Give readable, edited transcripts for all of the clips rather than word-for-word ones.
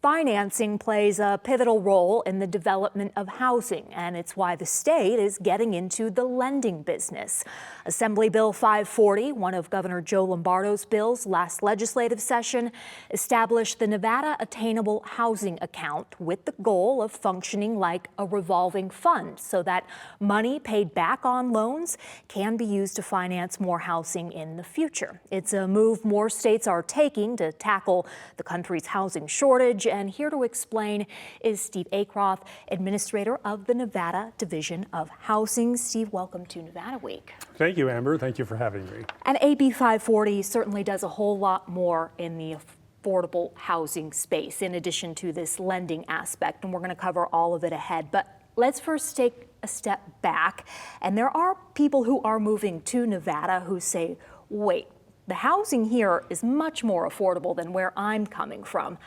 Financing plays a pivotal role in the development of housing, and it's why the state is getting into the lending business. Assembly Bill 540, one of Governor Joe Lombardo's bills last legislative session, established the Nevada Attainable Housing Account with the goal of functioning like a revolving fund so that money paid back on loans can be used to finance more housing in the future. It's a move more states are taking to tackle the country's housing shortage. And here to explain is Steve Acroft, administrator of the Nevada Division of Housing. Steve, welcome to Nevada Week. Thank you, Amber. Thank you for having me. And AB 540 certainly does a whole lot more in the affordable housing space, in addition to this lending aspect, and we're going to cover all of it ahead. But let's first take a step back. And there are people who are moving to Nevada who say, wait, the housing here is much more affordable than where I'm coming from.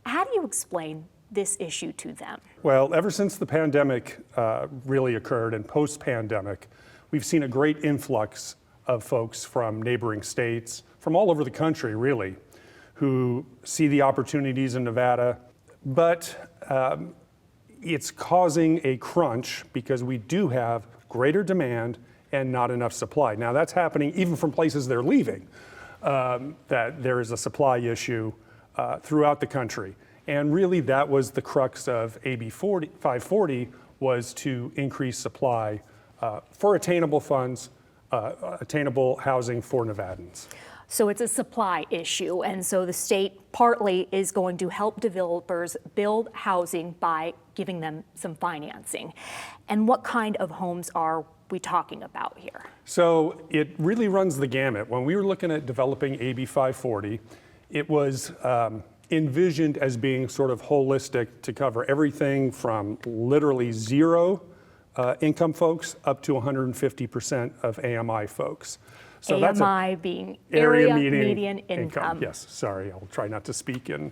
How do you explain this issue to them? Well, ever since the pandemic really occurred and post-pandemic, we've seen a great influx of folks from neighboring states, from all over the country really, who see the opportunities in Nevada, but it's causing a crunch because we do have greater demand and not enough supply. Now that's happening even from places they're leaving, that there is a supply issue throughout the country. And really that was the crux of AB 540, was to increase supply for attainable funds, attainable housing for Nevadans. So it's a supply issue, and so the state partly is going to help developers build housing by giving them some financing. And what kind of homes are we talking about here? So it really runs the gamut. When we were looking at developing AB 540, it was envisioned as being sort of holistic to cover everything from literally zero income folks up to 150% of AMI folks. So AMI that's being area median income. Yes, sorry, I'll try not to speak in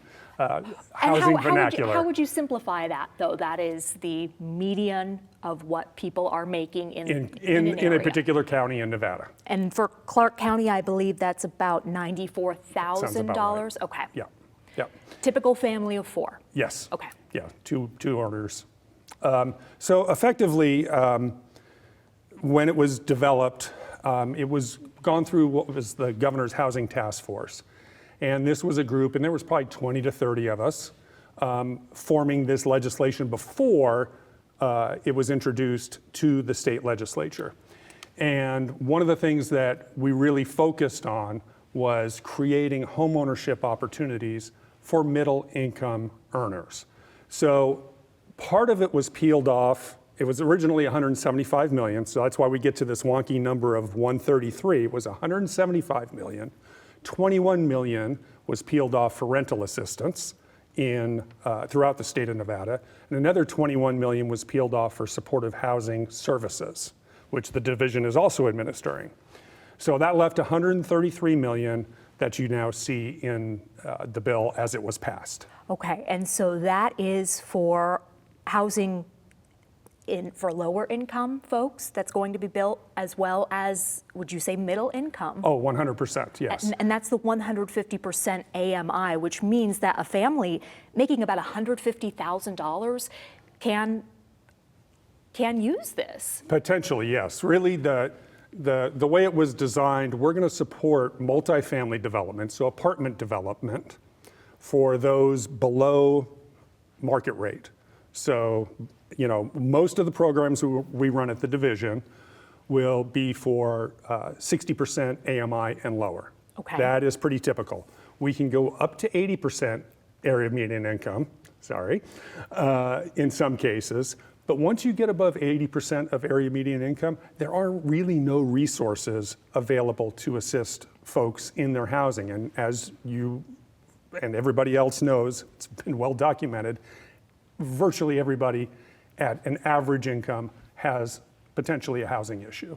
housing vernacular. How would you simplify that, though? That is the median of what people are making in a particular county in Nevada. And for Clark County, I believe that's about $94,000. Right. Okay. Yeah. Yeah. Typical family of four. Yes. Okay. Yeah, two earners. So effectively, when it was developed, it was gone through what was the governor's housing task force. And this was a group, and there was probably 20 to 30 of us forming this legislation before it was introduced to the state legislature. And one of the things that we really focused on was creating homeownership opportunities for middle income earners. So part of it was peeled off. It was originally 175 million, so that's why we get to this wonky number of 133. It was 175 million. 21 million was peeled off for rental assistance throughout the state of Nevada, and another 21 million was peeled off for supportive housing services, which the division is also administering. So that left 133 million that you now see in the bill as it was passed. Okay, and so that is for housing for lower income folks that's going to be built, as well as, would you say, middle income? Oh, 100%, yes. And that's the 150% AMI, which means that a family making about $150,000 can use this. Potentially, yes. Really, the way it was designed, we're going to support multifamily development, so apartment development, for those below market rate. So, you know, most of the programs we run at the division will be for 60% AMI and lower. Okay. That is pretty typical. We can go up to 80% area median income, in some cases. But once you get above 80% of area median income, there are really no resources available to assist folks in their housing. And as you and everybody else knows, it's been well documented, virtually everybody at an average income has potentially a housing issue.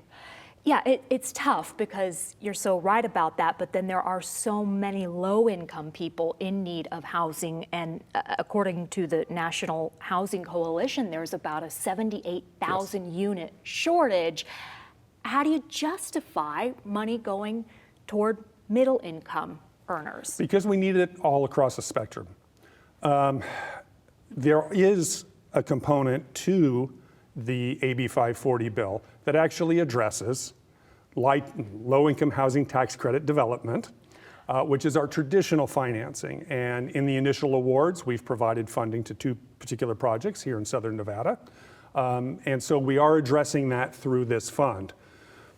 Yeah, it's tough because you're so right about that, but then there are so many low-income people in need of housing, and according to the National Housing Coalition, there's about a 78,000 unit shortage. How do you justify money going toward middle-income earners? Because we need it all across the spectrum. There is a component to the AB 540 bill that actually addresses low-income housing tax credit development, which is our traditional financing. And in the initial awards, we've provided funding to 2 particular projects here in Southern Nevada. And so we are addressing that through this fund.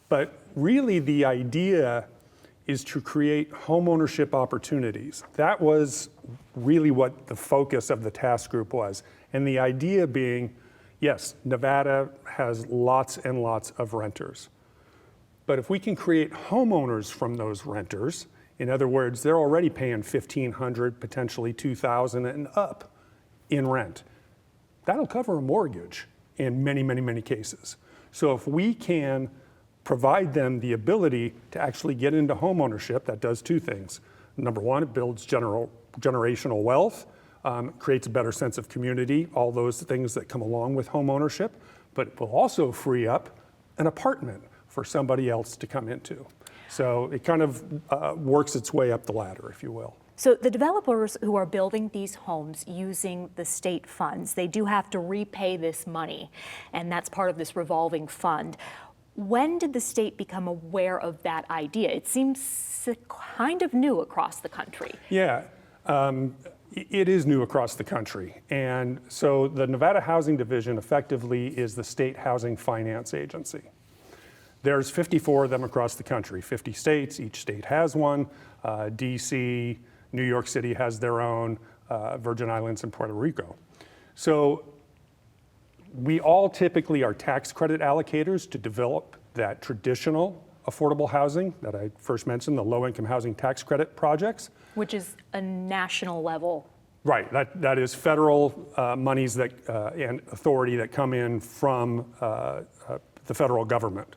But really the idea is to create homeownership opportunities. That was really what the focus of the task group was. And the idea being, yes, Nevada has lots and lots of renters. But if we can create homeowners from those renters, in other words, they're already paying $1,500, potentially $2,000 and up in rent. That'll cover a mortgage in many, many, many cases. So if we can provide them the ability to actually get into homeownership, that does 2 things. Number 1, it builds generational wealth, creates a better sense of community, all those things that come along with homeownership, but it will also free up an apartment for somebody else to come into. So it kind of works its way up the ladder, if you will. So the developers who are building these homes using the state funds, they do have to repay this money, and that's part of this revolving fund. When did the state become aware of that idea? It seems kind of new across the country. Yeah, it is new across the country. And so the Nevada Housing Division effectively is the state housing finance agency. There's 54 of them across the country, 50 states, each state has one. DC, New York City has their own, Virgin Islands and Puerto Rico. So we all typically are tax credit allocators to develop that traditional affordable housing that I first mentioned, the low-income housing tax credit projects. Which is a national level. Right, that is federal monies that, and authority that come in from the federal government.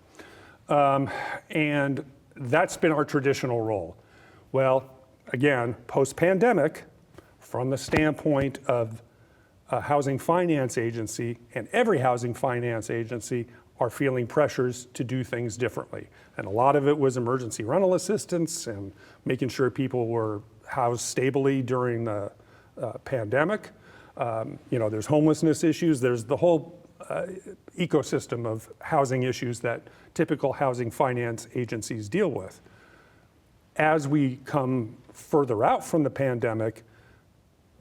And that's been our traditional role. Well, again, post-pandemic, from the standpoint of a housing finance agency, and every housing finance agency are feeling pressures to do things differently. And a lot of it was emergency rental assistance and making sure people were housed stably during the pandemic. There's homelessness issues, there's the whole ecosystem of housing issues that typical housing finance agencies deal with. As we come further out from the pandemic,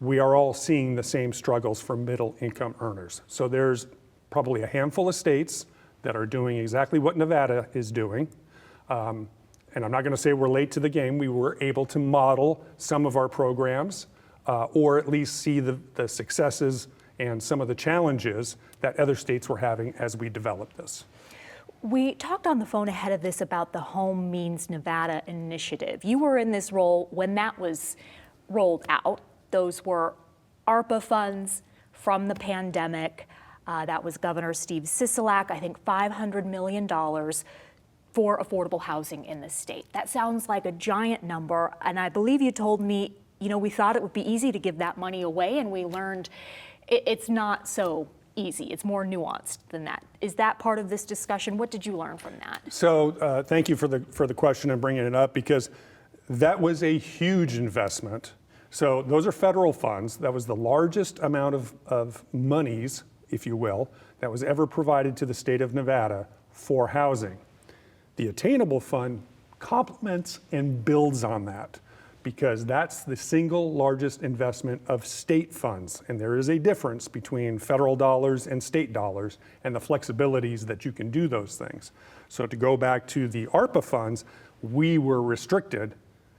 we are all seeing the same struggles for middle income earners. So there's probably a handful of states that are doing exactly what Nevada is doing. And I'm not going to say we're late to the game. We were able to model some of our programs, or at least see the successes and some of the challenges that other states were having as we developed this. We talked on the phone ahead of this about the Home Means Nevada initiative. You were in this role when that was rolled out. Those were ARPA funds from the pandemic. That was Governor Steve Sisolak, I think $500 million for affordable housing in the state. That sounds like a giant number, and I believe you told me, we thought it would be easy to give that money away, and we learned it's not so easy. It's more nuanced than that. Is that part of this discussion? What did you learn from that? So thank you for the question and bringing it up, because that was a huge investment. So those are federal funds. That was the largest amount of monies, if you will, that was ever provided to the state of Nevada for housing. The Attainable Fund complements and builds on that, because that's the single largest investment of state funds. And there is a difference between federal dollars and state dollars and the flexibilities that you can do those things. So to go back to the ARPA funds, we were restricted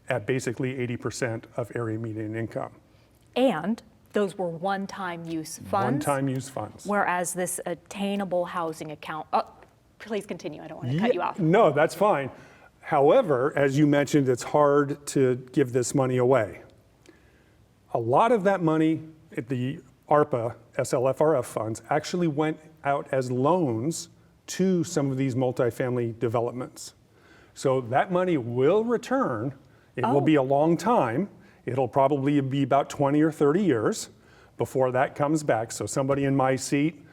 at basically 80% of area median income. And those were one-time use funds? One-time use funds. Whereas this attainable housing account, please continue, I don't want to cut you off. No, that's fine. However, as you mentioned, it's hard to give this money away. A lot of that money, the ARPA, SLFRF funds, actually went out as loans to some of these multifamily developments. So that money will return. It will be a long time. It'll probably be about 20 or 30 years before that comes back. So somebody in my seat,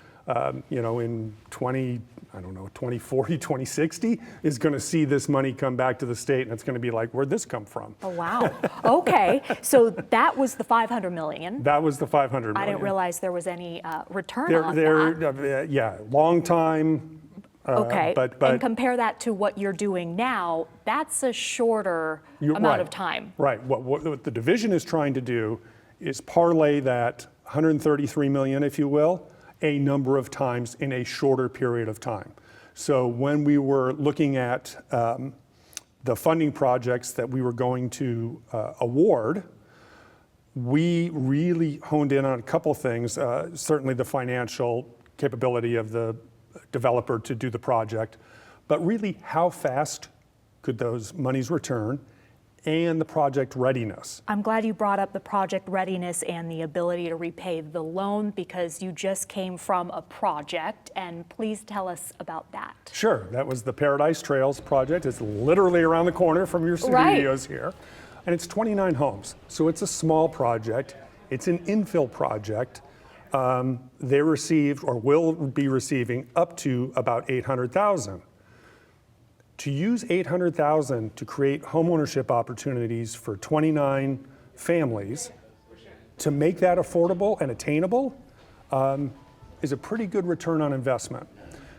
in 20, I don't know, 2040, 2060 is going to see this money come back to the state, and it's going to be like, where'd this come from? Oh, wow. Okay, so that was the $500 million. That was the $500 million. I didn't realize there was any return on that. Yeah, long time. Okay, but and compare that to what you're doing now, that's a shorter amount of time. Right, what the division is trying to do is parlay that 133 million, if you will, a number of times in a shorter period of time. So when we were looking at the funding projects that we were going to award, we really honed in on a couple things. Certainly the financial capability of the developer to do the project, but really how fast could those monies return, and the project readiness. I'm glad you brought up the project readiness and the ability to repay the loan, because you just came from a project, and please tell us about that. Sure, that was the Paradise Trails project. It's literally around the corner from your studios here. And it's 29 homes, so it's a small project. It's an infill project. They received, or will be receiving, up to about $800,000. To use $800,000 to create homeownership opportunities for 29 families, to make that affordable and attainable, is a pretty good return on investment.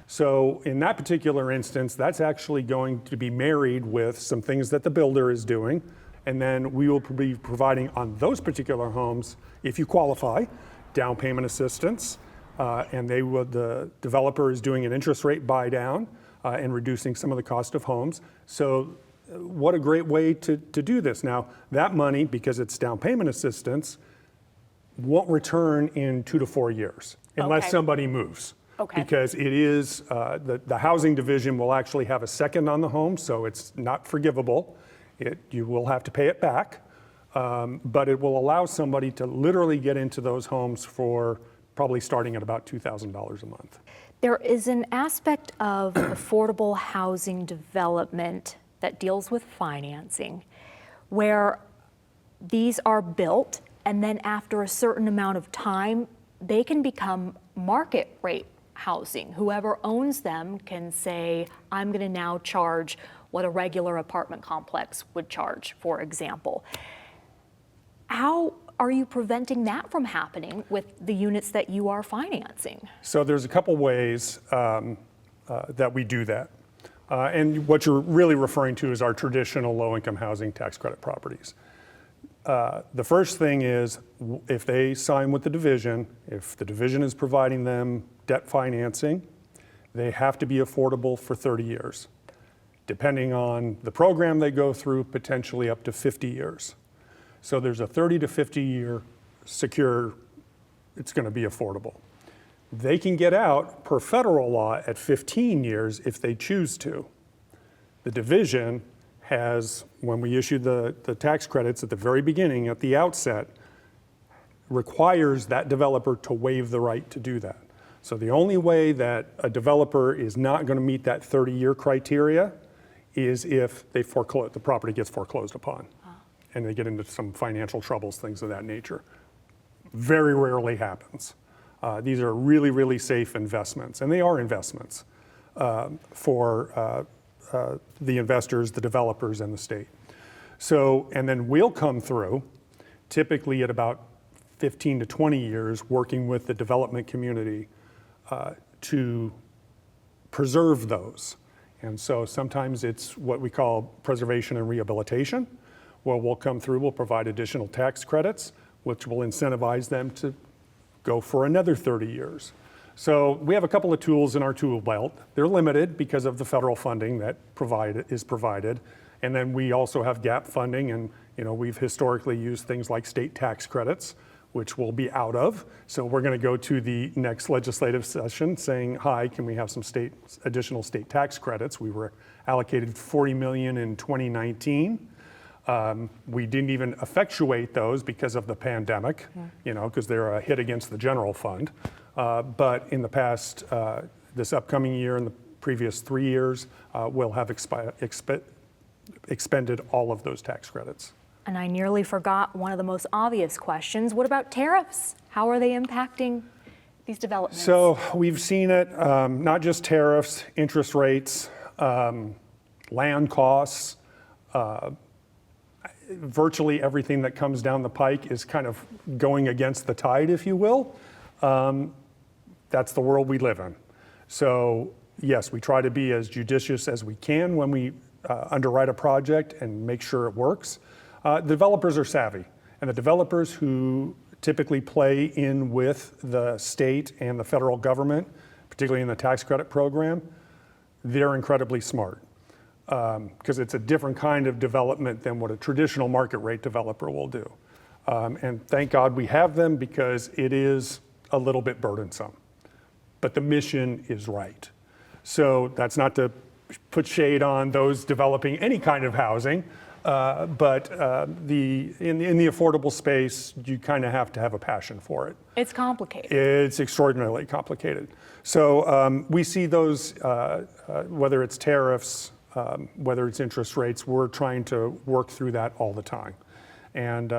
So in that particular instance, that's actually going to be married with some things that the builder is doing, and then we will be providing on those particular homes, if you qualify, down payment assistance, and the developer is doing an interest rate buy down and reducing some of the cost of homes. So what a great way to do this. Now, that money, because it's down payment assistance, won't return in 2 to 4 years unless somebody moves. Okay. Because it is, the housing division will actually have a second on the home, so it's not forgivable. You will have to pay it back, but it will allow somebody to literally get into those homes for probably starting at about $2,000 a month. There is an aspect of affordable housing development that deals with financing, where these are built, and then after a certain amount of time, they can become market rate housing. Whoever owns them can say, I'm going to now charge what a regular apartment complex would charge, for example. How are you preventing that from happening with the units that you are financing? So there's a couple ways that we do that. And what you're really referring to is our traditional low-income housing tax credit properties. The first thing is, if they sign with the division, if the division is providing them debt financing, they have to be affordable for 30 years. Depending on the program they go through, potentially up to 50 years. So there's a 30 to 50 year secure, it's going to be affordable. They can get out per federal law at 15 years if they choose to. The division has, when we issue the tax credits at the very beginning, at the outset, requires that developer to waive the right to do that. So the only way that a developer is not going to meet that 30-year criteria is if the property gets foreclosed upon. And they get into some financial troubles, things of that nature. Very rarely happens. These are really, really safe investments, and they are investments for the investors, the developers, and the state. So, and then we'll come through, typically at about 15 to 20 years, working with the development community to preserve those. And so sometimes it's what we call preservation and rehabilitation, where we'll come through, we'll provide additional tax credits, which will incentivize them to go for another 30 years. So we have a couple of tools in our tool belt. They're limited because of the federal funding that is provided. And then we also have gap funding, and we've historically used things like state tax credits, which we'll be out of. So we're going to go to the next legislative session saying, hi, can we have some additional state tax credits? We were allocated $40 million in 2019. We didn't even effectuate those because of the pandemic, because they're a hit against the general fund. But in the past, this upcoming year and the previous 3 years, we'll have expended all of those tax credits. And I nearly forgot one of the most obvious questions. What about tariffs? How are they impacting these developments? So we've seen it, not just tariffs, interest rates, land costs, virtually everything that comes down the pike is kind of going against the tide, if you will. That's the world we live in. So yes, we try to be as judicious as we can when we underwrite a project and make sure it works. Developers are savvy, and the developers who typically play in with the state and the federal government, particularly in the tax credit program, they're incredibly smart. Because it's a different kind of development than what a traditional market rate developer will do. And thank God we have them, because it is a little bit burdensome. But the mission is right. So that's not to put shade on those developing any kind of housing, but in the affordable space, you kind of have to have a passion for it. It's complicated. It's extraordinarily complicated. So we see those, whether it's tariffs, whether it's interest rates, we're trying to work through that all the time. And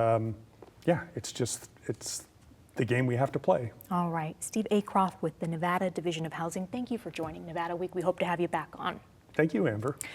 yeah, it's the game we have to play. All right. Steve Acroft with the Nevada Division of Housing. Thank you for joining Nevada Week. We hope to have you back on. Thank you, Amber.